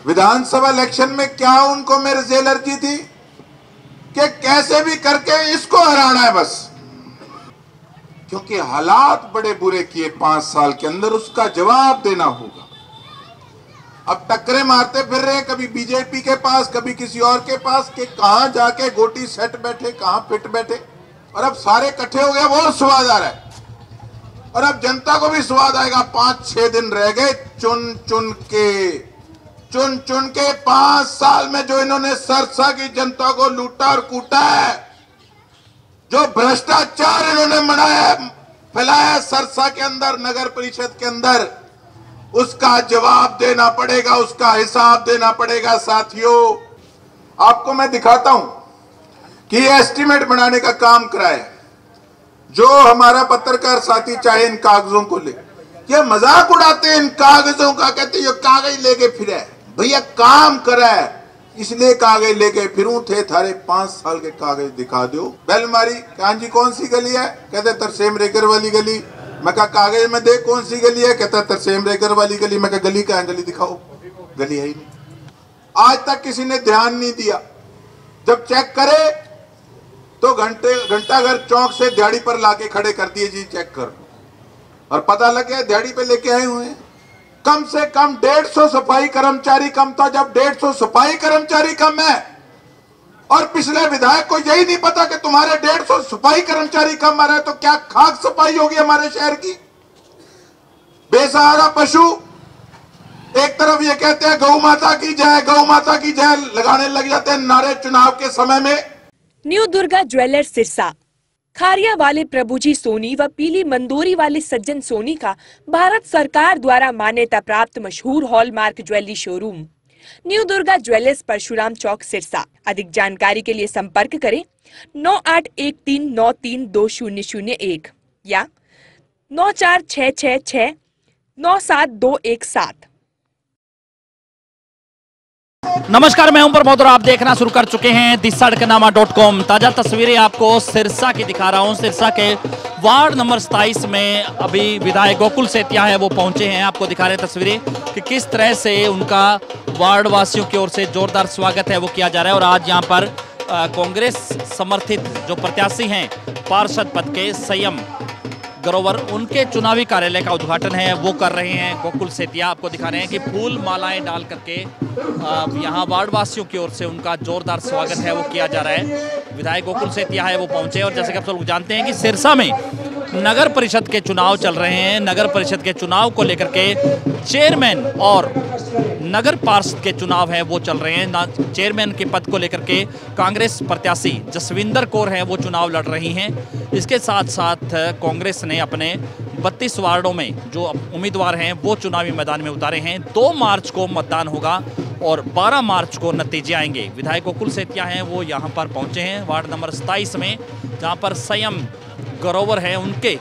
विधानसभा election में क्या उनको मेरे से एलर्जी थी कि कैसे भी करके इसको हराना है बस, क्योंकि हालात बड़े बुरे किए 5 साल के अंदर, उसका जवाब देना होगा। अब टक्करे मारते फिर रहे, कभी बीजेपी के पास कभी किसी और के पास, कि कहां जाके गोटी सेट बैठे, कहां फिट बैठे। और अब सारे इकट्ठे हो गए, वो स्वाद आ रहा है और अब जनता को भी स्वाद आएगा। 5-6 दिन रह गए, चुन चुन के 5 साल में जो इन्होंने सरसा की जनता को लूटा और कूटा है, जो भ्रष्टाचार इन्होंने मनाया फैलाया सरसा के अंदर, नगर परिषद के अंदर, उसका जवाब देना पड़ेगा, उसका हिसाब देना पड़ेगा। साथियों, आपको मैं दिखाता हूं कि ये एस्टीमेट बनाने का काम कराए जो हमारा पत्रकार साथी चाहे इन कागजों को ले, ये मजाक उड़ाते हैं इन कागजों का, कहते ये कागज लेके फिरे। भैया काम करा है इसलिए कागज लेके फिरूं, थे थारे 5 साल के कागज दिखा दो। बेल मारी, कान जी कौन सी गली है, कहते तरसेम रेगर वाली गली। मैं कहा कागज में देख कौन सी गली है, कहता तरसेम रेगर वाली गली। मैं कहा गली कहाँ है, गली दिखाओ, गली है ही नहीं। आज तक किसी ने ध्यान नहीं दिया। जब चेक करे तो घंटाघर चौक से दिहाड़ी पर लाके खड़े कर दिए, जी चेक कर, और पता लग गया दिहाड़ी पे लेके आए हुए हैं। कम से कम 150 सफाई कर्मचारी कम था, जब 150 सफाई कर्मचारी कम है और पिछले विधायक को यही नहीं पता कि तुम्हारे 150 सफाई कर्मचारी कम आ रहे हैं, तो क्या खाक सफाई होगी हमारे शहर की। बेसहारा पशु, एक तरफ ये कहते हैं गौ माता की जय, गौ माता की जय लगाने लग जाते हैं नारे चुनाव के समय में। न्यू दुर्गा ज्वेलर्स सिरसा, खारिया वाले प्रभुजी सोनी व पीली मंदोरी वाले सज्जन सोनी का भारत सरकार द्वारा मान्यता प्राप्त मशहूर hallmark jewellery showroom new Durga jewellers, Parshuram Chowk, Sirsa. अधिक जानकारी के लिए संपर्क करें 9813932001 या 9466697217। नमस्कार, मैं हूं प्रमोद और आप देखना शुरू कर चुके हैं दिसड़कनामा.com। ताजा तस्वीरें आपको सिरसा की दिखा रहा हूं। सिरसा के वार्ड नंबर 27 में अभी विधायक गोकुल सेतिया है, वो पहुंचे हैं। आपको दिखा रहे हैं तस्वीरें कि किस तरह से उनका वार्ड वासियों की ओर से जोरदार स्वागत है वो किया जा रहा है। और आज यहां पर कांग्रेस समर्थित जो प्रत्याशी हैं पार्षद पद के संयम ग्रोवर, उनके चुनावी कार्यालय का उद्घाटन है वो कर रहे हैं गोकुल सेतिया। आपको दिखा रहे हैं कि फूल मालाएं डाल करके यहाँ वार्ड वासियों की ओर से उनका जोरदार स्वागत है वो किया जा रहा है। विधायक गोकुल सेतिया है वो पहुंचे। और जैसे कि आप सब लोग जानते हैं कि सिरसा में नगर परिषद के चुनाव चल रहे हैं। नगर परिषद के चुनाव को लेकर के चेयरमैन और नगर पार्षद के चुनाव हैं वो चल रहे हैं। चेयरमैन के पद को लेकर के कांग्रेस प्रत्याशी जसविंदर कौर हैं वो चुनाव लड़ रही हैं। इसके साथ साथ कांग्रेस ने अपने 32 वार्डों में जो उम्मीदवार हैं वो चुनावी मैदान में उतारे हैं। 2 मार्च को मतदान होगा और 12 मार्च को नतीजे आएंगे। विधायक गोकुल सेतिया हैं वो यहाँ पर पहुँचे हैं वार्ड नंबर 27 में, जहाँ पर संयम ग्रोवर है उनके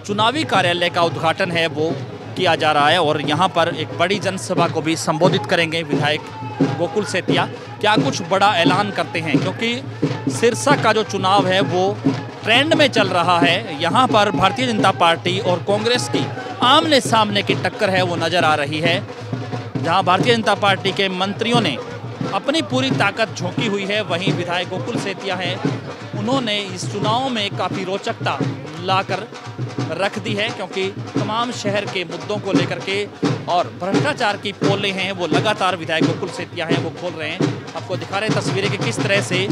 चुनावी कार्यालय का उद्घाटन है वो किया जा रहा है। और यहाँ पर एक बड़ी जनसभा को भी संबोधित करेंगे विधायक गोकुल सेतिया। क्या कुछ बड़ा ऐलान करते हैं, क्योंकि सिरसा का जो चुनाव है वो ट्रेंड में चल रहा है। यहाँ पर भारतीय जनता पार्टी और कांग्रेस की आमने सामने की टक्कर है वो नज़र आ रही है। जहाँ भारतीय जनता पार्टी के मंत्रियों ने अपनी पूरी ताकत झोंकी हुई है, वहीं विधायक गोकुल सेतिया हैं उन्होंने इस चुनाव में काफ़ी रोचकता लाकर रख दी है, क्योंकि तमाम शहर के मुद्दों को लेकर के और भ्रष्टाचार की पोलें हैं वो लगातार विधायक गोकुल सेतिया हैं वो खोल रहे हैं। आपको दिखा रहे हैं तस्वीरें कि किस तरह से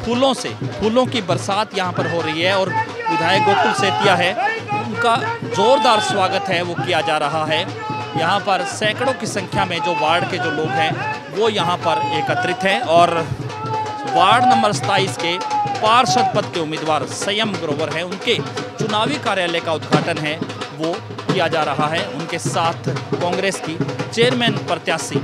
फूलों की बरसात यहाँ पर हो रही है और विधायक गोकुल सेतिया है उनका जोरदार स्वागत है वो किया जा रहा है। यहाँ पर सैकड़ों की संख्या में जो वार्ड के जो लोग हैं वो यहाँ पर एकत्रित हैं और वार्ड नंबर 27 के पार्षद पद के उम्मीदवार संयम ग्रोवर हैं, उनके चुनावी कार्यालय का उद्घाटन है वो किया जा रहा है। उनके साथ कांग्रेस की चेयरमैन प्रत्याशी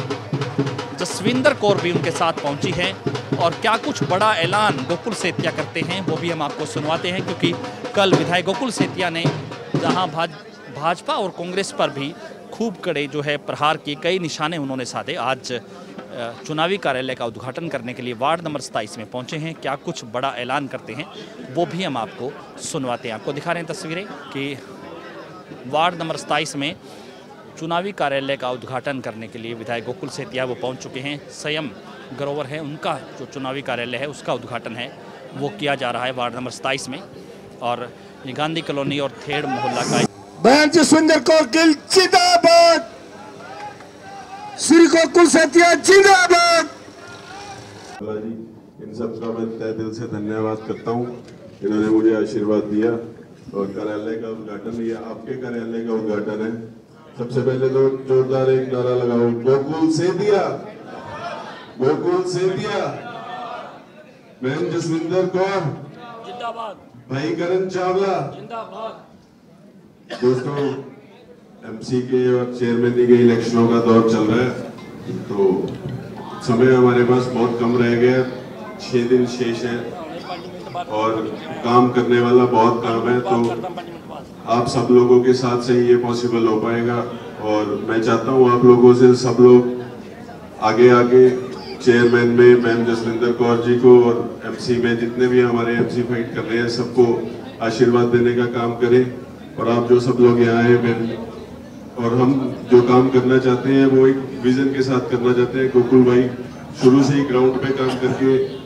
जसविंदर कौर भी उनके साथ पहुंची हैं। और क्या कुछ बड़ा ऐलान गोकुल सेतिया करते हैं वो भी हम आपको सुनवाते हैं, क्योंकि कल विधायक गोकुल सेतिया ने जहां भाजपा और कांग्रेस पर भी खूब कड़े जो है प्रहार किए, कई निशाने उन्होंने साधे, आज चुनावी कार्यालय का उद्घाटन करने के लिए वार्ड नंबर 27 में पहुंचे हैं। क्या कुछ बड़ा ऐलान करते हैं वो भी हम आपको सुनवाते हैं। आपको दिखा रहे हैं तस्वीरें कि वार्ड नंबर 27 में चुनावी कार्यालय का उद्घाटन करने के लिए विधायक गोकुल सेतिया वो पहुंच चुके हैं। संयम ग्रोवर है, उनका जो चुनावी कार्यालय है उसका उद्घाटन है वो किया जा रहा है वार्ड नंबर 27 में। और ये गांधी कॉलोनी और थेड़ मोहल्ला का बहन जसविंदर कौर गिल जिंदाबाद, श्री गोकुल सेतिया जिंदाबाद। इन सब का मैं तहे दिल से धन्यवाद करता हूँ, इन्होंने मुझे आशीर्वाद दिया। और कार्यालय का उद्घाटन, ये आपके कार्यालय का उद्घाटन है। सबसे पहले तो जोरदार एक नारा लगाओ, गोकुल सेतिया, गोकुल सेतिया। बहन जसविंदर कौर जिंदाबाद, भाई करण चावला जिंदाबाद। दोस्तों, एमसी के और चेयरमैन के इलेक्शनों का दौर चल रहा है, तो समय हमारे पास बहुत कम रह गया। 6 दिन शेष है और काम करने वाला बहुत काम है, तो आप सब लोगों के साथ से ये पॉसिबल हो पाएगा। और मैं चाहता हूँ आप लोगों से सब लोग आगे आगे चेयरमैन में मैम जसविंदर कौर जी को और एमसी में जितने भी हमारे एमसी फाइट कर रहे हैं सबको आशीर्वाद देने का काम करें। और आप जो सब लोग यहाँ आए मैम, और हम जो काम करना चाहते हैं वो एक विजन के साथ करना चाहते हैं। गोकुल भाई शुरू से ही ग्राउंड पे काम करके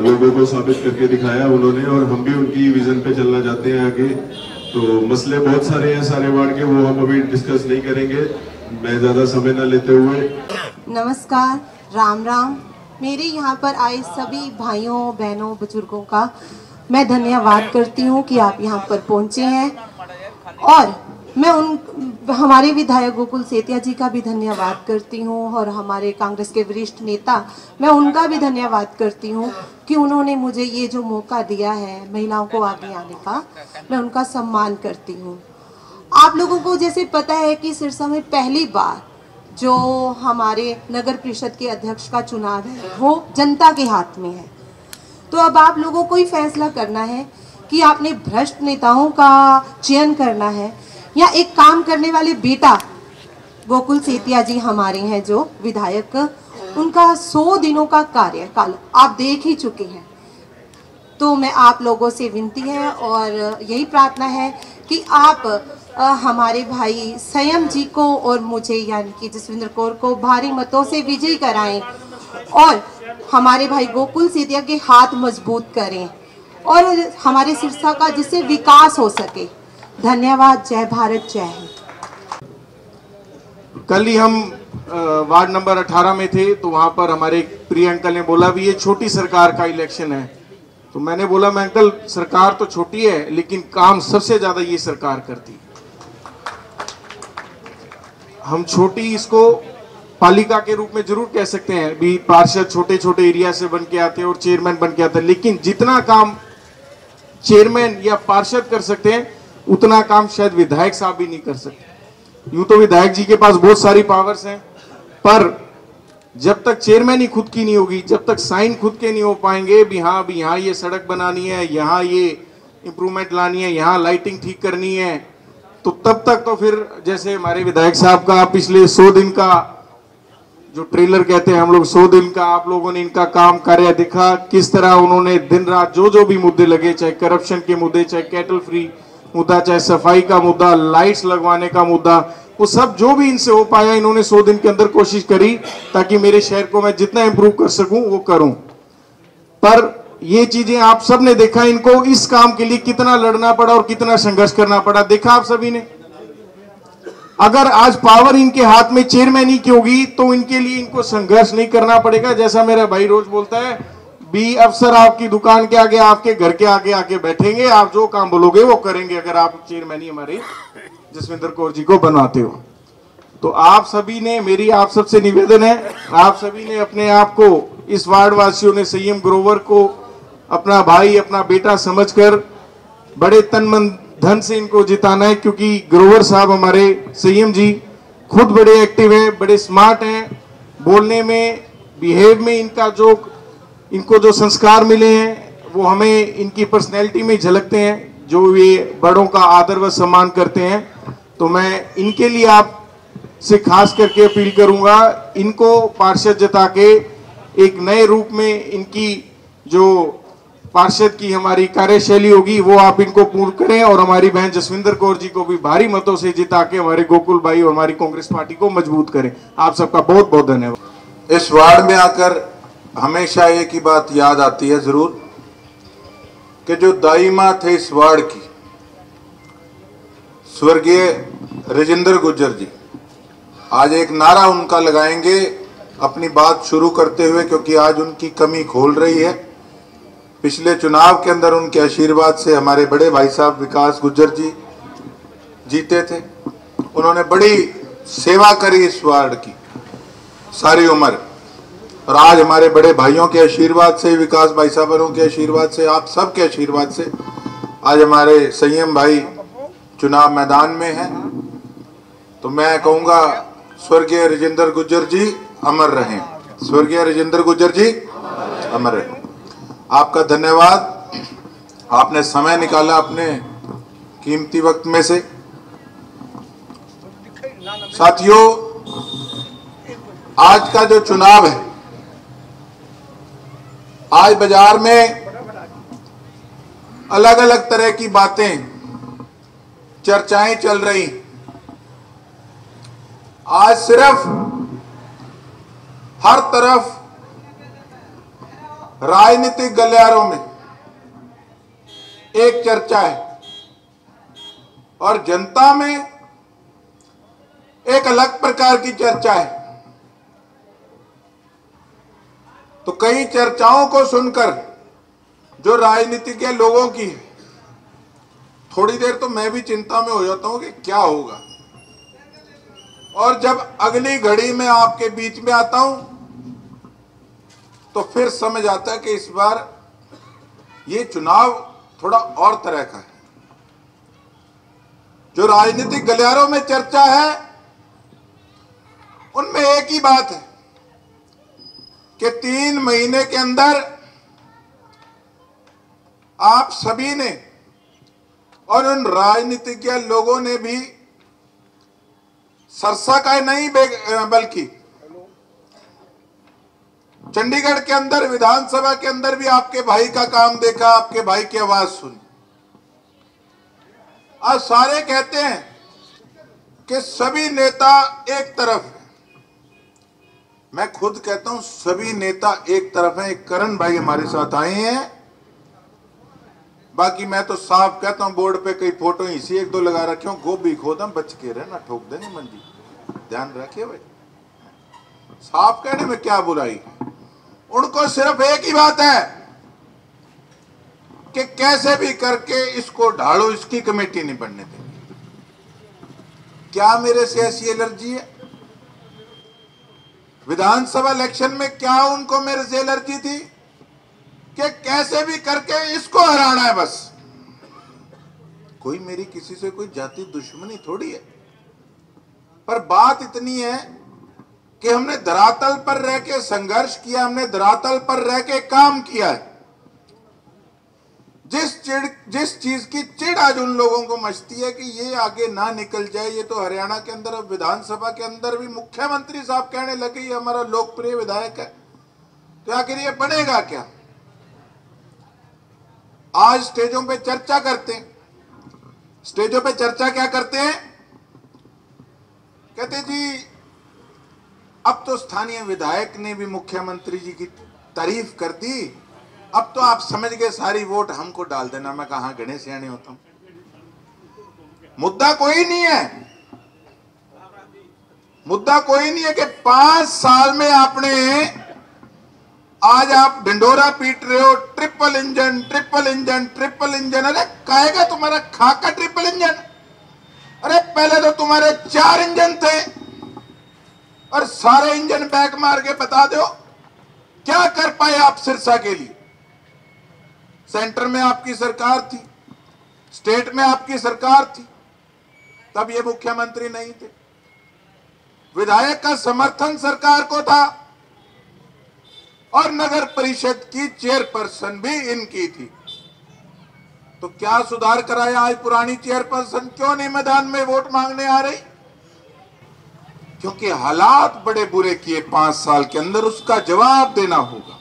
लोगों को साबित करके दिखाया उन्होंने, और हम भी उनकी विजन पे चलना चाहते हैं आगे। तो मसले बहुत सारे हैं सारे वार्ड के, वो हम अभी डिस्कस नहीं करेंगे। मैं ज्यादा समय ना लेते हुए नमस्कार, राम राम। मेरे यहाँ पर आए सभी भाइयों बहनों बुजुर्गों का मैं धन्यवाद करती हूँ कि आप यहाँ पर पहुँचे हैं। और मैं हमारे विधायक गोकुल सेतिया जी का भी धन्यवाद करती हूँ, और हमारे कांग्रेस के वरिष्ठ नेता मैं उनका भी धन्यवाद करती हूँ कि उन्होंने मुझे ये जो मौका दिया है महिलाओं को आगे आने का, मैं उनका सम्मान करती हूँ। आप लोगों को जैसे पता है कि सिरसा में पहली बार जो हमारे नगर परिषद के अध्यक्ष का चुनाव है वो जनता के हाथ में है। तो अब आप लोगों को ही फैसला करना है कि आपने भ्रष्ट नेताओं का चयन करना है या एक काम करने वाले बेटा गोकुल सेतिया जी हमारे हैं जो विधायक, उनका 100 दिनों का कार्यकाल आप देख ही चुके हैं। तो मैं आप लोगों से विनती है और यही प्रार्थना है कि आप हमारे भाई संयम जी को और मुझे यानी कि जसविंदर कौर को भारी मतों से विजयी कराएं और हमारे भाई गोकुल सेतिया के हाथ मजबूत करें और हमारे सिरसा का जिससे विकास हो सके। धन्यवाद। जय भारत, जय हिंद। कल ही हम वार्ड नंबर 18 में थे, तो वहां पर हमारे प्रिय अंकल ने बोला भी ये छोटी सरकार का इलेक्शन है। तो मैंने बोला मैं अंकल सरकार तो छोटी है लेकिन काम सबसे ज्यादा ये सरकार करती। हम छोटी इसको पालिका के रूप में जरूर कह सकते हैं, भी पार्षद छोटे छोटे एरिया से बन के आते हैं और चेयरमैन बन के आते हैं, लेकिन जितना काम चेयरमैन या पार्षद कर सकते हैं उतना काम शायद विधायक साहब भी नहीं कर सकते। यूं तो विधायक जी के पास बहुत सारी पावर्स हैं, पर जब तक चेयरमैन ही खुद की नहीं होगी, जब तक साइन खुद के नहीं हो पाएंगे भी हाँ भी यहाँ ये सड़क बनानी है, यहाँ ये इंप्रूवमेंट लानी है, यहाँ लाइटिंग ठीक करनी है, तो तब तक तो फिर जैसे हमारे विधायक साहब का पिछले 100 दिन का जो ट्रेलर कहते हैं हम लोग, 100 दिन का आप लोगों ने इनका काम कार्य देखा, किस तरह उन्होंने दिन रात जो भी मुद्दे लगे, चाहे करप्शन के मुद्दे, चाहे कैटल फ्री मुद्दा, चाहे सफाई का मुद्दा, लाइट्स लगवाने का मुद्दा, वो सब जो भी इनसे हो पाया इन्होंने 100 दिन के अंदर कोशिश करी ताकि मेरे शहर को मैं जितना इंप्रूव कर सकूं वो करूं। पर ये चीजें आप सब ने देखा, इनको इस काम के लिए कितना लड़ना पड़ा और कितना संघर्ष करना पड़ा, देखा आप सभी ने। अगर आज पावर इनके हाथ में चेयरमैन ही की होगी तो इनके लिए इनको संघर्ष नहीं करना पड़ेगा। जैसा मेरा भाई रोज बोलता है, बी अफसर आपकी दुकान के आगे, आपके घर के आगे आके बैठेंगे, आप जो काम बोलोगे वो करेंगे अगर आप चेयरमैन ही हमारे जसविंदर कौर जी को बनवाते हो। तो आप सभी ने, मेरी आप सबसे निवेदन है, आप सभी ने अपने आप को, इस वार्ड वासियों ने संयम ग्रोवर को अपना भाई अपना बेटा समझकर बड़े तन मन धन से इनको जिताना है, क्योंकि ग्रोवर साहब हमारे संयम जी खुद बड़े एक्टिव हैं, बड़े स्मार्ट हैं, बोलने में बिहेव में इनको जो संस्कार मिले हैं वो हमें इनकी पर्सनैलिटी में झलकते हैं, जो ये बड़ों का आदर व सम्मान करते हैं। तो मैं इनके लिए आप से खास करके अपील करूंगा, इनको पार्षद जता के एक नए रूप में इनकी जो पार्षद की हमारी कार्यशैली होगी वो आप इनको पूर्ण करें और हमारी बहन जसविंदर कौर जी को भी भारी मतों से जिता के हमारे गोकुल भाई और हमारी कांग्रेस पार्टी को मजबूत करें। आप सबका बहुत बहुत धन्यवाद। इस वार्ड में आकर हमेशा एक ही बात याद आती है जरूर कि जो दाई मां थे इस वार्ड की, स्वर्गीय राजेंद्र गुर्जर जी, आज एक नारा उनका लगाएंगे अपनी बात शुरू करते हुए, क्योंकि आज उनकी कमी खोल रही है। पिछले चुनाव के अंदर उनके आशीर्वाद से हमारे बड़े भाई साहब विकास गुर्जर जी जीते थे। उन्होंने बड़ी सेवा करी इस वार्ड की सारी उम्र, और आज हमारे बड़े भाइयों के आशीर्वाद से, विकास भाई साहबों के आशीर्वाद से, आप सब के आशीर्वाद से आज हमारे संयम भाई चुनाव मैदान में हैं। तो मैं कहूँगा स्वर्गीय राजेंद्र गुर्जर जी अमर रहें, स्वर्गीय राजेंद्र गुर्जर जी अमर रहें। आपका धन्यवाद, आपने समय निकाला अपने कीमती वक्त में से। साथियों, आज का जो चुनाव है, आज बाजार में अलग अलग तरह की बातें, चर्चाएं चल रही। आज सिर्फ हर तरफ राजनीतिक गलियारों में एक चर्चा है और जनता में एक अलग प्रकार की चर्चा है। तो कई चर्चाओं को सुनकर जो राजनीतिज्ञ लोगों की है, थोड़ी देर तो मैं भी चिंता में हो जाता हूं कि क्या होगा, और जब अगली घड़ी में आपके बीच में आता हूं तो फिर समझ आता है कि इस बार ये चुनाव थोड़ा और तरह का है। जो राजनीतिक गलियारों में चर्चा है उनमें एक ही बात है कि 3 महीने के अंदर आप सभी ने और उन राजनीतिज्ञ लोगों ने भी सरसा का नहीं बल्कि चंडीगढ़ के अंदर विधानसभा के अंदर भी आपके भाई का काम देखा, आपके भाई की आवाज सुनी। आज सारे कहते हैं कि सभी नेता एक तरफ है। मैं खुद कहता हूं सभी नेता एक तरफ हैं। एक करण भाई हमारे साथ आए हैं, बाकी मैं तो साफ कहता हूं बोर्ड पे कई फोटो इसी 1-2 लगा रखे हो, गोभी खोदम बच के रहना, ठोक देंगे मंडी, ध्यान रखिए भाई। साफ कहने में क्या बुराई, उनको सिर्फ एक ही बात है कि कैसे भी करके इसको ढालो, इसकी कमेटी नहीं बनने देंगे। क्या मेरे से ऐसी एलर्जी है? विधानसभा इलेक्शन में क्या उनको मेरे से एलर्जी थी कि कैसे भी करके इसको हराना है बस। कोई मेरी किसी से कोई जाति दुश्मनी थोड़ी है, पर बात इतनी है कि हमने धरातल पर रह के संघर्ष किया, हमने धरातल पर रह के काम किया है। जिस चीज की चिढ़ आज उन लोगों को मचती है कि ये आगे ना निकल जाए, ये तो हरियाणा के अंदर, अब विधानसभा के अंदर भी मुख्यमंत्री साहब कहने लगे ये हमारा लोकप्रिय विधायक है, तो आखिर ये बनेगा क्या? आज स्टेजों पे चर्चा करते हैं, स्टेजों पे चर्चा क्या करते हैं, कहते जी अब तो स्थानीय विधायक ने भी मुख्यमंत्री जी की तारीफ कर दी, अब तो आप समझ गए सारी वोट हमको डाल देना। मैं कहा गणेश यानी होता हूं, मुद्दा कोई नहीं है, मुद्दा कोई नहीं है कि 5 साल में आपने, आज आप ढिंडोरा पीट रहे हो, triple engine triple engine triple engine. अरे कहेगा तुम्हारा खाका ट्रिपल इंजन? अरे पहले तो तुम्हारे 4 इंजन थे और सारे इंजन बैक मार के बता दो क्या कर पाए आप सिरसा के लिए। सेंटर में आपकी सरकार थी, स्टेट में आपकी सरकार थी, तब ये मुख्यमंत्री नहीं थे। विधायक का समर्थन सरकार को था और नगर परिषद की चेयरपर्सन भी इनकी थी। तो क्या सुधार कराया? आज पुरानी चेयरपर्सन क्यों नहीं मैदान में वोट मांगने आ रही? क्योंकि हालात बड़े बुरे किए 5 साल के अंदर, उसका जवाब देना होगा।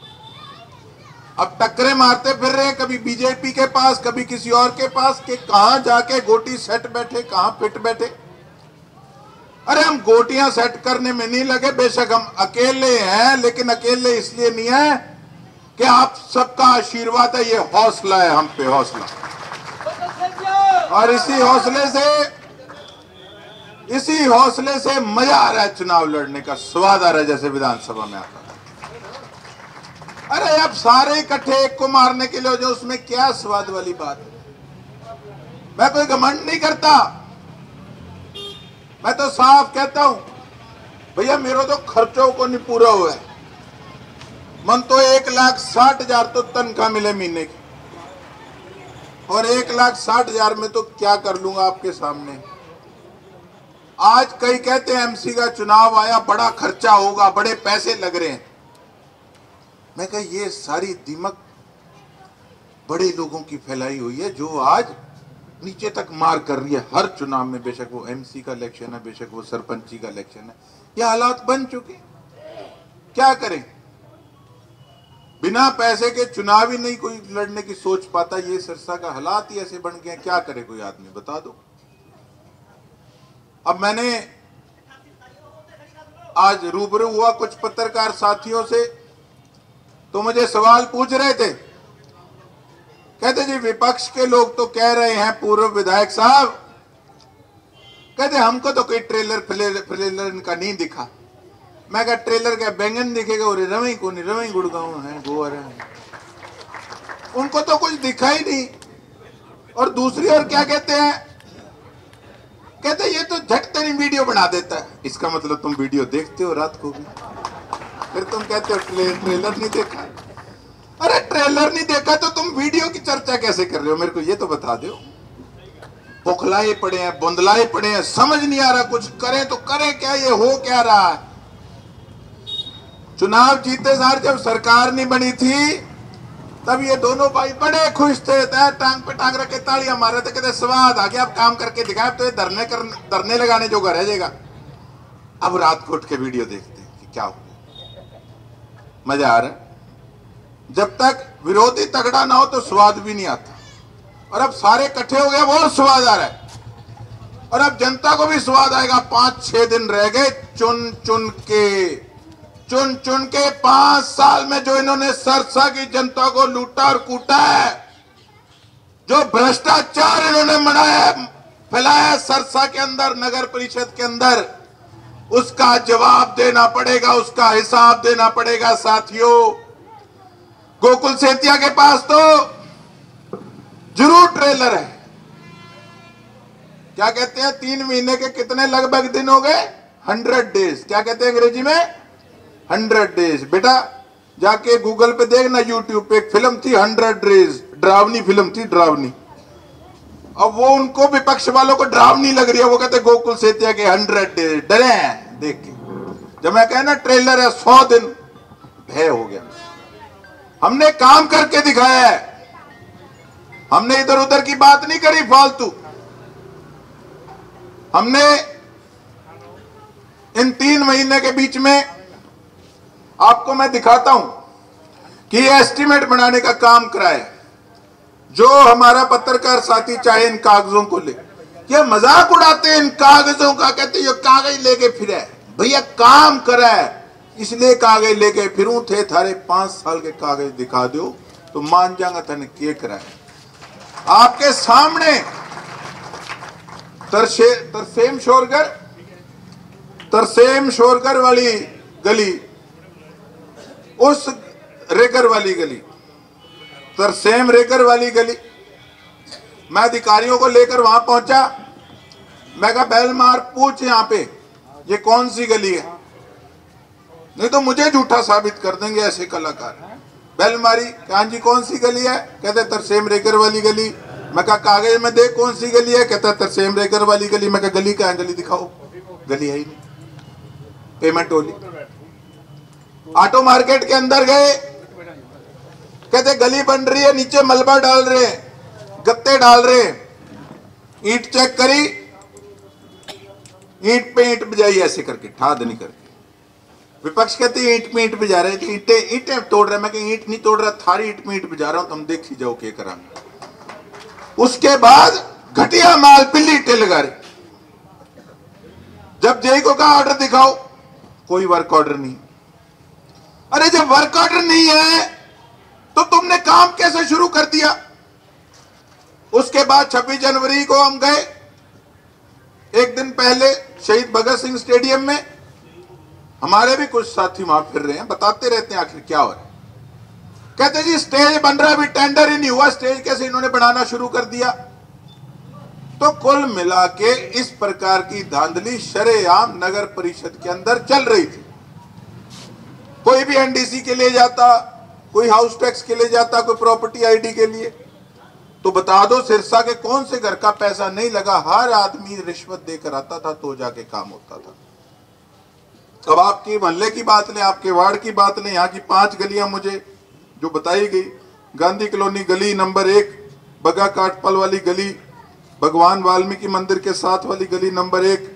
अब टक्करे मारते फिर रहे, कभी बीजेपी के पास, कभी किसी और के पास, कि कहां जाके गोटी सेट बैठे, कहां फिट बैठे। अरे हम गोटियां सेट करने में नहीं लगे, बेशक हम अकेले हैं, लेकिन अकेले इसलिए नहीं है कि आप सबका आशीर्वाद है, ये हौसला है हम पे, हौसला। और इसी हौसले से मजा आ रहा है, चुनाव लड़ने का स्वाद आ रहा है, जैसे विधानसभा में आता है। अरे अब सारे इकट्ठे एक को मारने के लिए, जो उसमें क्या स्वाद वाली बात है। मैं कोई घमंड नहीं करता, मैं तो साफ कहता हूं भैया मेरा तो खर्चों को नहीं पूरा हुआ है। मन तो 1,60,000 तो तनख्वाह मिले महीने की, और 1,60,000 में तो क्या कर लूंगा आपके सामने। आज कई कहते हैं एमसी का चुनाव आया, बड़ा खर्चा होगा, बड़े पैसे लग रहे हैं। मैं कहा ये सारी दिमक बड़े लोगों की फैलाई हुई है, जो आज नीचे तक मार कर रही है हर चुनाव में। बेशक वो एमसी का इलेक्शन है, बेशक वो सरपंची का इलेक्शन है, ये हालात बन चुके। क्या करें, बिना पैसे के चुनाव ही नहीं कोई लड़ने की सोच पाता। ये सिरसा का हालात ही ऐसे बन गए, क्या करे कोई आदमी, बता दो। अब मैंने आज रूबरू हुआ कुछ पत्रकार साथियों से, तो मुझे सवाल पूछ रहे थे, कहते जी विपक्ष के लोग तो कह रहे हैं, पूर्व विधायक साहब कहते हमको तो कोई ट्रेलर इनका नहीं दिखा। मैं कहा ट्रेलर क्या बैंगन दिखेगा, और रवि को नहीं, रवि गुड़गांव है, गोवर है, उनको तो कुछ दिखा ही नहीं। और दूसरी ओर क्या कहते हैं, कहते ये तो झट तेरी वीडियो बना देता है। इसका मतलब तुम वीडियो देखते हो रात को भी, फिर तुम कहते हो ट्रेलर नहीं देखा। अरे ट्रेलर नहीं देखा तो तुम वीडियो की चर्चा कैसे कर रहे हो, मेरे को ये तो बता दो। बौखलाए पड़े हैं, बौंदलाए पड़े हैं, समझ नहीं आ रहा कुछ करें तो करें क्या, ये हो क्या रहा है। चुनाव जीते सार जब सरकार नहीं बनी थी, तब ये दोनों भाई बड़े खुश थे, टांग पे टांग रख के तालियां मार रहे थे, कहते स्वाद आ गया, अब काम करके दिखाए, तो ये धरने लगाने जो रह जाएगा। अब रात को उठ के वीडियो देखते हैं कि क्या हो, मजा आ रहा है। जब तक विरोधी तगड़ा ना हो तो स्वाद भी नहीं आता, और अब सारे इकट्ठे हो गए, वो स्वाद आ रहा है। और अब जनता को भी स्वाद आएगा। 5-6 दिन रह गए, चुन चुन के 5 साल में जो इन्होंने सरसा की जनता को लूटा और कूटा है, जो भ्रष्टाचार इन्होंने मनाया फैलाया सरसा के अंदर, नगर परिषद के अंदर, उसका जवाब देना पड़ेगा, उसका हिसाब देना पड़ेगा। साथियों, गोकुल सेतिया के पास तो जरूर ट्रेलर है। क्या कहते हैं, 3 महीने के कितने लगभग दिन हो गए, 100 डेज। क्या कहते हैं अंग्रेजी में, 100 डेज। बेटा जाके गूगल पे देखना, यूट्यूब पे एक फिल्म थी 100 डेज, डरावनी फिल्म थी, डरावनी। अब वो उनको विपक्ष वालों को डरावनी लग रही है, वो कहते गोकुल सेतिया के 100 डेज, डरे हैं देख के। जब मैं कहना ट्रेलर है 100 दिन, भय हो गया। हमने काम करके दिखाया है, हमने इधर उधर की बात नहीं करी फालतू। हमने इन 3 महीने के बीच में, आपको मैं दिखाता हूं कि एस्टीमेट बनाने का काम कराया। जो हमारा पत्रकार साथी चाहे इन कागजों को ले, ये मजाक उड़ाते हैं इन कागजों का, कहते ये कागज लेके फिरे। भैया काम करा है इसलिए कागज लेके फिरूं, थे थारे 5 साल के कागज दिखा दो तो मान जाऊंगा तने के कराए। आपके सामने तरसेम शोरगर वाली गली, उस रेगर वाली गली, तरसेम रेगर वाली गली, मैं अधिकारियों को लेकर वहां पहुंचा। मैं कहा बैल मार पूछ यहां पे ये कौन सी गली है, नहीं तो मुझे झूठा साबित कर देंगे ऐसे कलाकार। बैल मारी, कहा जी कौन सी गली है, कहते तरसेम रेगर वाली गली। मैं कहा कागज में देख कौन सी गली है, कहता तरसेम रेगर वाली गली। मैं कहा गली कहाँ, गली दिखाओ, गली है ही नहीं, पेमेंट होली। ऑटो मार्केट के अंदर गए, कहते गली बन रही है, नीचे मलबा डाल रहे हैं, गत्ते डाल रहे हैं। ईंट चेक करी, ईंट पे ईंट बजाई ऐसे करके, ठाद नहीं करके। विपक्ष कहते हैं ईंट में ईंट बजा रहे थे, ईंटें ईंटें तोड़ रहे। मैं कहीं ईंट नहीं तोड़ रहा, थारी ईंट में ईंट बजा रहा हूं, तुम देख ही जाओ क्या करा। उसके बाद घटिया माल पिल्ली ईंटें लगा रहे। जब जेई को कहा ऑर्डर दिखाओ, कोई वर्क ऑर्डर नहीं। अरे जब वर्क ऑर्डर नहीं है तो तुमने काम कैसे शुरू कर दिया? उसके बाद 26 जनवरी को हम गए, एक दिन पहले शहीद भगत सिंह स्टेडियम में। हमारे भी कुछ साथी वहां फिर रहे हैं, बताते रहते हैं आखिर क्या हो रहा है। कहते जी स्टेज बन रहा है, अभी टेंडर ही नहीं हुआ, स्टेज कैसे इन्होंने बनाना शुरू कर दिया। तो कुल मिला के इस प्रकार की धांधली शरेआम नगर परिषद के अंदर चल रही थी। कोई भी एनडीसी के लिए जाता, कोई हाउस टैक्स के लिए जाता, कोई प्रॉपर्टी आईडी के लिए, तो बता दो सिरसा के कौन से घर का पैसा नहीं लगा। हर आदमी रिश्वत देकर आता था तो जाके काम होता था। अब आपके मोहल्ले की बात लें, आपके वार्ड की बात लें, यहाँ की 5 गलियां मुझे जो बताई गई, गांधी कॉलोनी गली नंबर 1, बगा काटपल वाली गली, भगवान वाल्मीकि मंदिर के साथ वाली गली नंबर 1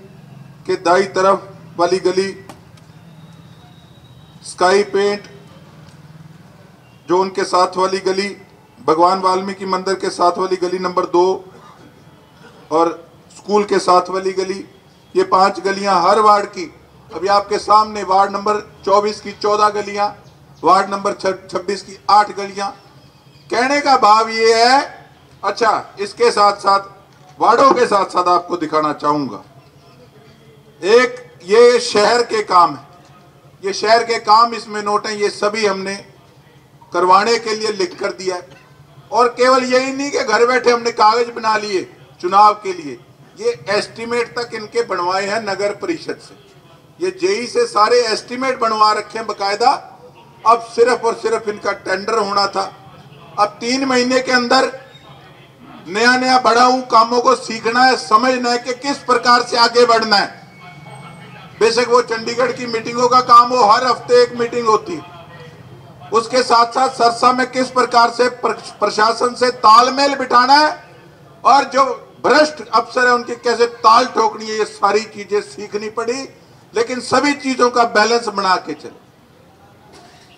के दाई तरफ वाली गली, स्काई पेंट जो उनके साथ वाली गली, भगवान वाल्मीकि मंदिर के साथ वाली गली नंबर 2 और स्कूल के साथ वाली गली, ये 5 गलियां हर वार्ड की। अभी आपके सामने वार्ड नंबर 24 की 14 गलियां, वार्ड नंबर 26 की 8 गलियां। कहने का भाव ये है। अच्छा, इसके साथ साथ वार्डों के साथ साथ आपको दिखाना चाहूंगा, एक ये शहर के काम है, ये शहर के काम इसमें नोट है, ये सभी हमने करवाने के लिए लिख कर दिया है। और केवल यही नहीं कि घर बैठे हमने कागज बना लिए चुनाव के लिए, ये एस्टीमेट तक इनके बनवाए हैं नगर परिषद से। ये जेई से सारे एस्टीमेट बनवा रखे हैं बकायदा। अब सिर्फ और सिर्फ इनका टेंडर होना था। अब 3 महीने के अंदर नया नया बढ़ाऊ कामों को सीखना है, समझना है कि किस प्रकार से आगे बढ़ना है। बेशक वो चंडीगढ़ की मीटिंगों का काम हो, हर हफ्ते एक मीटिंग होती, उसके साथ साथ सरसा में किस प्रकार से प्रशासन से तालमेल बिठाना है और जो भ्रष्ट अफसर है उनकी कैसे ताल ठोकनी है, ये सारी चीजें सीखनी पड़ी। लेकिन सभी चीजों का बैलेंस बना के चले।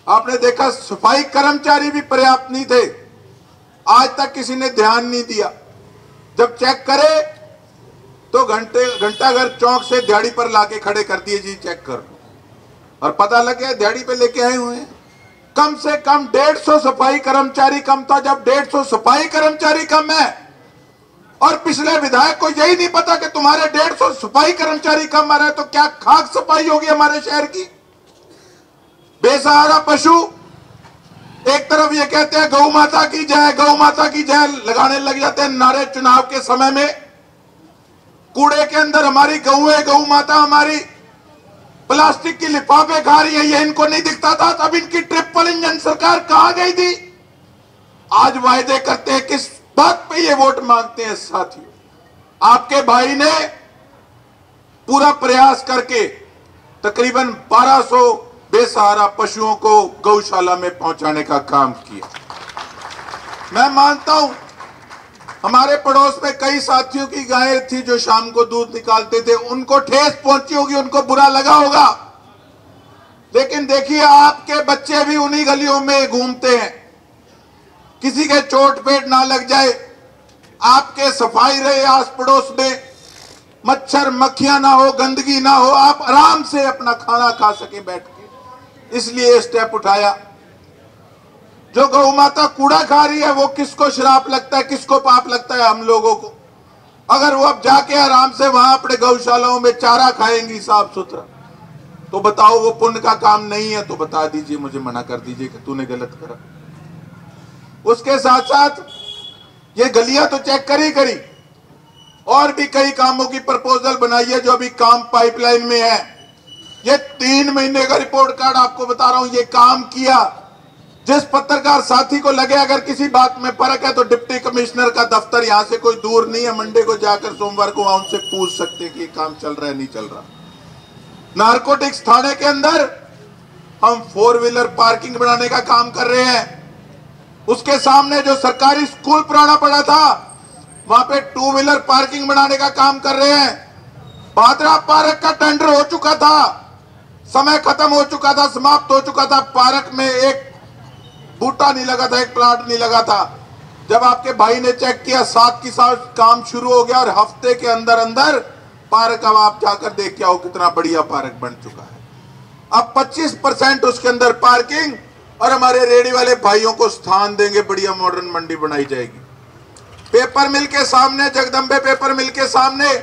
आपने देखा सफाई कर्मचारी भी पर्याप्त नहीं थे, आज तक किसी ने ध्यान नहीं दिया। जब चेक करे तो घंटाघर चौक से दिहाड़ी पर लाके खड़े कर दिए, जी चेक कर लो, और पता लग गया दिहाड़ी पे लेके आए हुए हैं। कम से कम 150 सफाई कर्मचारी कम था। जब 150 सफाई कर्मचारी कम है और पिछले विधायक को यही नहीं पता कि तुम्हारे 150 सफाई कर्मचारी कम आ रहे हैं, तो क्या खाक सफाई होगी हमारे शहर की? बेसहारा पशु, एक तरफ ये कहते हैं गौ माता की जय, गौ माता की जय लगाने लग जाते हैं नारे चुनाव के समय में। कूड़े के अंदर हमारी गऊ है, गौ माता हमारी प्लास्टिक की लिफाफे खा रही है, ये इनको नहीं दिखता था। तब इनकी ट्रिपल इंजन सरकार कहां गई थी? आज वायदे करते हैं, किस बात पे ये वोट मांगते हैं? साथियों, आपके भाई ने पूरा प्रयास करके तकरीबन 1200 बेसहारा पशुओं को गौशाला में पहुंचाने का काम किया। मैं मानता हूं हमारे पड़ोस में कई साथियों की गायें थी जो शाम को दूध निकालते थे, उनको ठेस पहुंची होगी, उनको बुरा लगा होगा। लेकिन देखिए, आपके बच्चे भी उन्हीं गलियों में घूमते हैं, किसी के चोट पेट ना लग जाए, आपके सफाई रहे आस पड़ोस में, मच्छर मक्खियां ना हो, गंदगी ना हो, आप आराम से अपना खाना खा सके बैठ के। इसलिए स्टेप उठाया। जो गौ माता कूड़ा खा रही है वो किसको श्राप लगता है, किसको पाप लगता है? हम लोगों को। अगर वो अब जाके आराम से वहां अपने गौशालाओं में चारा खाएंगी साफ सुथरा, तो बताओ वो पुण्य का काम नहीं है? तो बता दीजिए, मुझे मना कर दीजिए कि तूने गलत करा। उसके साथ साथ ये गलियां तो चेक करी, और भी कई कामों की प्रपोजल बनाई है जो अभी काम पाइपलाइन में है। ये 3 महीने का रिपोर्ट कार्ड आपको बता रहा हूं, ये काम किया। जिस पत्रकार साथी को लगे अगर किसी बात में फर्क है तो डिप्टी कमिश्नर का दफ्तर यहां से कोई दूर नहीं है, मंडे को जाकर सोमवार को वहां उनसे पूछ सकते हैं कि ये काम चल रहा है नहीं चल रहा। नारकोटिक्स थाने के अंदर हम 4 व्हीलर पार्किंग बनाने का काम कर रहे हैं। उसके सामने जो सरकारी स्कूल पुराना पड़ा था वहां पे 2 व्हीलर पार्किंग बनाने का काम कर रहे हैं। बादरा पार्क का टेंडर हो चुका था, समय खत्म हो चुका था, समाप्त हो चुका था। पार्क में एक बूटा नहीं लगा था, एक प्लांट नहीं लगा था। जब आपके भाई ने चेक किया, साथ की साथ काम शुरू हो गया और हफ्ते के अंदर अंदर पार्क, अब आप जाकर देख के आओ कितना बढ़िया पार्क बन चुका है। अब 25% उसके अंदर पार्किंग और हमारे रेडी वाले भाइयों को स्थान देंगे, बढ़िया मॉडर्न मंडी बनाई जाएगी। पेपर मिल के सामने, जगदम्बे पेपर मिल के सामने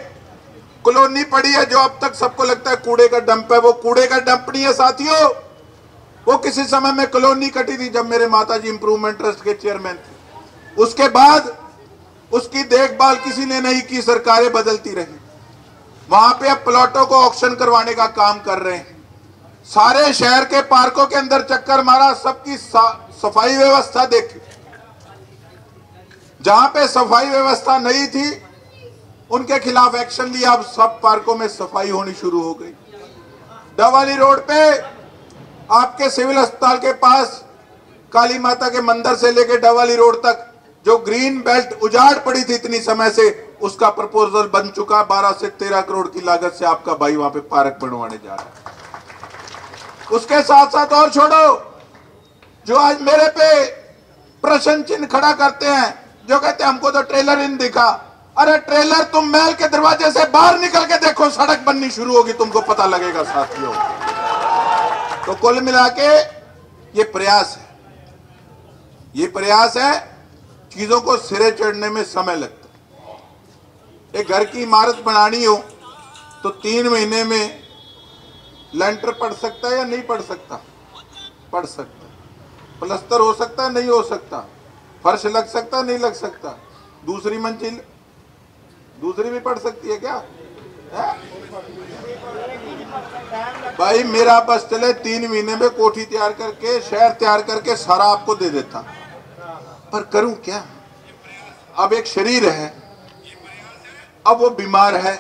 कॉलोनी पड़ी है, जो अब तक सबको लगता है कूड़े का डंप है। वो कूड़े का डंप नहीं है साथियों, वो किसी समय में कॉलोनी कटी थी जब मेरे माताजी इंप्रूवमेंट ट्रस्ट के चेयरमैन थे। उसके बाद उसकी देखभाल किसी ने नहीं की, सरकारें बदलती रही। वहां पे अब प्लॉटों को ऑक्शन करवाने का काम कर रहे हैं। सारे शहर के पार्कों के अंदर चक्कर मारा, सबकी सफाई व्यवस्था देखी। जहां पे सफाई व्यवस्था नहीं थी उनके खिलाफ एक्शन लिया। अब सब पार्कों में सफाई होनी शुरू हो गई। डवाली रोड पे आपके सिविल अस्पताल के पास काली माता के मंदिर से लेकर डवाली रोड तक जो ग्रीन बेल्ट उजाड़ पड़ी थी इतनी समय से, उसका प्रपोजल बन चुका। 12 से 13 करोड़ की लागत से आपका भाई वहां पे पार्क बनवाने जा रहा है। उसके साथ साथ और छोड़ो, जो आज मेरे पे प्रश्न चिन्ह खड़ा करते हैं, जो कहते हैं हमको तो ट्रेलर इन दिखा। अरे ट्रेलर तुम महल के दरवाजे से बाहर निकल के देखो, सड़क बननी शुरू होगी, तुमको पता लगेगा साथियों। तो कुल मिला के ये प्रयास है, ये प्रयास है। चीजों को सिरे चढ़ने में समय लगता है। एक घर की इमारत बनानी हो तो 3 महीने में लेंटर पड़ सकता है या नहीं पड़ सकता? पड़ सकता है। प्लस्तर हो सकता है, नहीं हो सकता। फर्श लग सकता है, नहीं लग सकता। दूसरी मंजिल, दूसरी भी पड़ सकती है क्या है? भाई मेरा बस चले 3 महीने में कोठी तैयार करके, शहर तैयार करके सारा आपको दे देता, पर करूं क्या? अब एक शरीर है, अब वो बीमार है,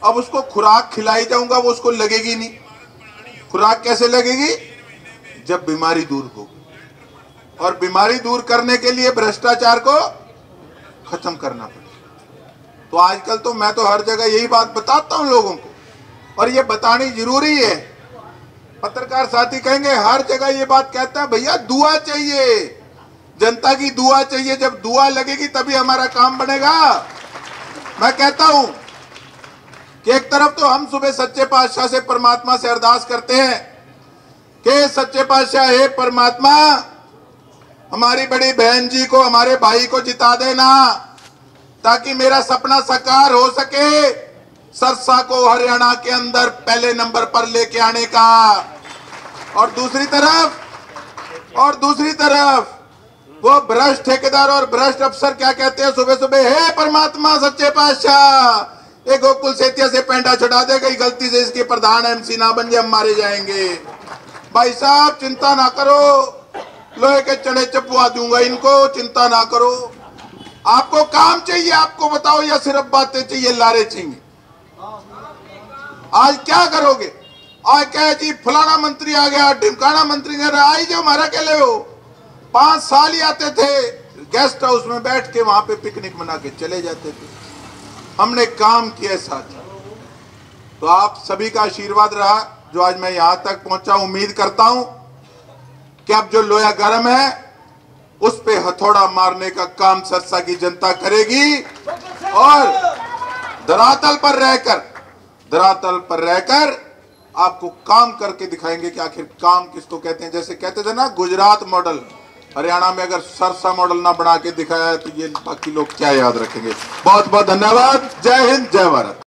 अब उसको खुराक खिलाई जाऊंगा, वो उसको लगेगी नहीं। खुराक कैसे लगेगी? जब बीमारी दूर होगी। और बीमारी दूर करने के लिए भ्रष्टाचार को खत्म करना पड़ेगा। तो आजकल तो मैं तो हर जगह यही बात बताता हूं लोगों को, और ये बतानी जरूरी है। पत्रकार साथी कहेंगे हर जगह ये बात कहता है, भैया दुआ चाहिए, जनता की दुआ चाहिए। जब दुआ लगेगी तभी हमारा काम बनेगा। मैं कहता हूं कि एक तरफ तो हम सुबह सच्चे पातशाह से, परमात्मा से अरदास करते हैं कि सच्चे पातशाह, हे परमात्मा, हमारी बड़ी बहन जी को, हमारे भाई को जिता देना ताकि मेरा सपना साकार हो सके, सरसा को हरियाणा के अंदर पहले नंबर पर लेके आने का। और दूसरी तरफ वो भ्रष्ट ठेकेदार और भ्रष्ट अफसर क्या कहते हैं सुबह सुबह, हे परमात्मा सच्चे पातशाह, एक गोकुल सेतिया से पेंडा छुड़ा दे, गई गलती से इसके प्रधान एमसी ना बन जाए, हम मारे जाएंगे। भाई साहब चिंता ना करो, लोहे के चढ़े चपवा दूंगा इनको, चिंता ना करो। आपको काम चाहिए, आपको बताओ, या सिर्फ बातें चाहिए, लारे चाहिए? आज क्या करोगे? आज क्या जी फलाना मंत्री आ गया, ढिमकाना मंत्री ने आई जो हमारा क्या ले हो। 5 साल ही आते थे, गेस्ट हाउस में बैठ के वहां पे पिकनिक मना के चले जाते थे। हमने काम किया साथ। तो आप सभी का आशीर्वाद रहा जो आज मैं यहां तक पहुंचा। उम्मीद करता हूं कि अब जो लोया गर्म है उस पे हथौड़ा मारने का काम सरसा की जनता करेगी, और धरातल पर रहकर आपको काम करके दिखाएंगे कि आखिर काम किसको कहते हैं। जैसे कहते थे ना गुजरात मॉडल, हरियाणा में अगर सरसा मॉडल ना बना के दिखाया है तो ये बाकी लोग क्या याद रखेंगे। बहुत बहुत धन्यवाद। जय हिंद, जय भारत।